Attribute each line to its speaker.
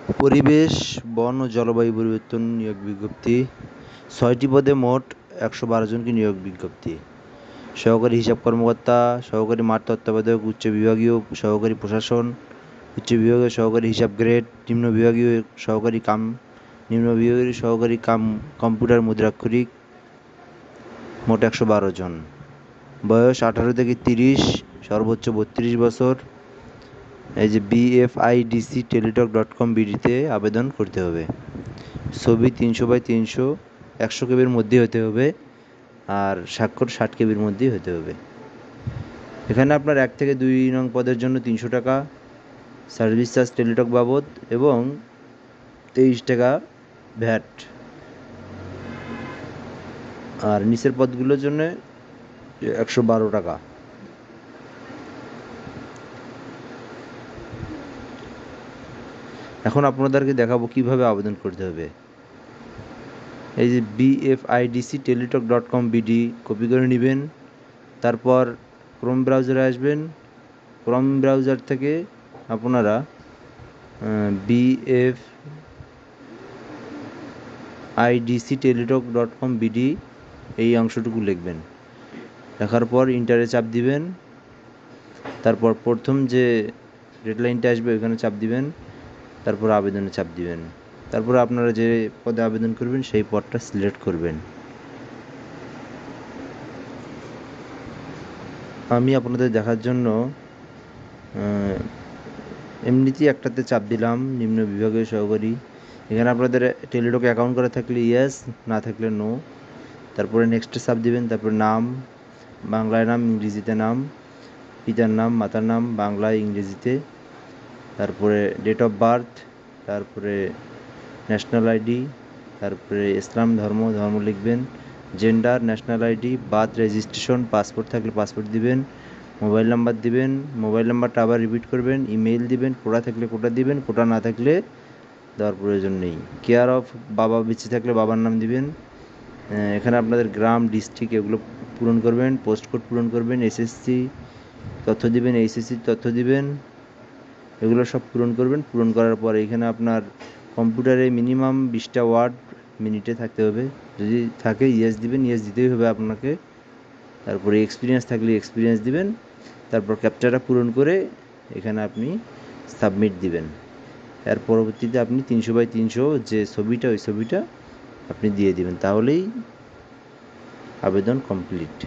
Speaker 1: পরিবেশ, বন ও জলবায়ু পরিবর্তন নিয়োগ বিজ্ঞপ্তি। ৬টি পদে মোট ১১২ জনকে নিয়োগ বিজ্ঞপ্তি। সহকারী হিসাব কর্মকর্তা, সহকারী মাঠ তত্ত্বাবধায়ক, উচ্চ বিভাগীয় সহকারী প্রশাসন, উচ্চ বিভাগীয় সহকারী হিসাব গ্রেড, নিম্ন বিভাগীয় সহকারী কম্পিউটার মুদ্রাক্ষরিক, মোট ১১২ জন। বয়স ১৮ থেকে ৩০, সর্বোচ্চ ৩২ বছর। এই যে bfidcteletalk.com বিডিতে আবেদন করতে হবে। ছবি ৩০০x৩০০, ১০০ কেবির মধ্যে হতে হবে, আর স্বাক্ষর ৬০ কেবির মধ্যেই হতে হবে। এখানে আপনার ১ থেকে ২ নং পদের জন্য ৩০০ টাকা সার্ভিস চার্জ টেলিটক বাবদ এবং 23 টাকা ভ্যাট, আর নিচের পদগুলোর জন্য ১১২ টাকা। এখন আপনাদেরকে দেখাবো কিভাবে আবেদন করতে হবে। এই যে bfidcteletalk.com বিডি কপি করে নেবেন, তারপর ক্রোম ব্রাউজারে আসবেন। ক্রোম ব্রাউজার থেকে আপনারা bfidcteletalk.com বিডি এই অংশটুকু লিখবেন। লেখার পর ইন্টারে চাপ দিবেন, তারপর প্রথম যে রেড লাইনটা আসবে ওইখানে চাপ দিবেন, তারপর আবেদনে চাপ দিবেন। তারপর আপনারা যে পদে আবেদন করবেন সেই পদটা সিলেক্ট করবেন। আমি আপনাদের দেখার জন্য এমনিতেই একটাতে চাপ দিলাম, নিম্ন বিভাগীয় সহকারী। এখানে আপনাদের টেলিটক অ্যাকাউন্ট করা থাকলে ইয়েস, না থাকলে নো। তারপরে নেক্সটে চাপ দিবেন, তারপরে নাম, বাংলায় নাম, ইংরেজিতে নাম, পিতার নাম, মাতার নাম, বাংলায় ইংরেজিতে, তারপরে ডেট অফ বার্থ, তারপরে ন্যাশনাল আইডি, তারপরে ইসলাম ধর্ম লিখবেন, gender, national ID, birth registration, passport থাকলে পাসপোর্ট দিবেন, মোবাইল নাম্বার দিবেন, মোবাইল নাম্বারটা আবার রিপিট করবেন, ইমেইল দিবেন, কোটা থাকলে কোটা দিবেন, কোটা না থাকলে দেওয়ার প্রয়োজন নেই। কেয়ার অফ, বাবা বেঁচে থাকলে বাবার নাম দিবেন। এখানে আপনাদের গ্রাম, ডিস্ট্রিক্ট এগুলো পূরণ করবেন, পোস্ট কোড পূরণ করবেন, এসএসসি তথ্য দিবেন, এইচএসসি তথ্য দিবেন, এগুলো সব পূরণ করবেন। পূরণ করার পর এখানে আপনার কম্পিউটারে মিনিমাম 20টা ওয়ার্ড মিনিটে থাকতে হবে। যদি থাকে ইয়েস দিবেন, ইয়েস দিতেই হবে আপনাকে। তারপরে এক্সপিরিয়েন্স থাকলে এক্সপিরিয়েন্স দিবেন। তারপর ক্যাপচাটা পূরণ করে এখানে আপনি সাবমিট দিবেন। এর পরবর্তীতে আপনি 300x300 যে ছবিটা, ওই ছবিটা আপনি দিয়ে দিবেন, তাহলেই আবেদন কমপ্লিট।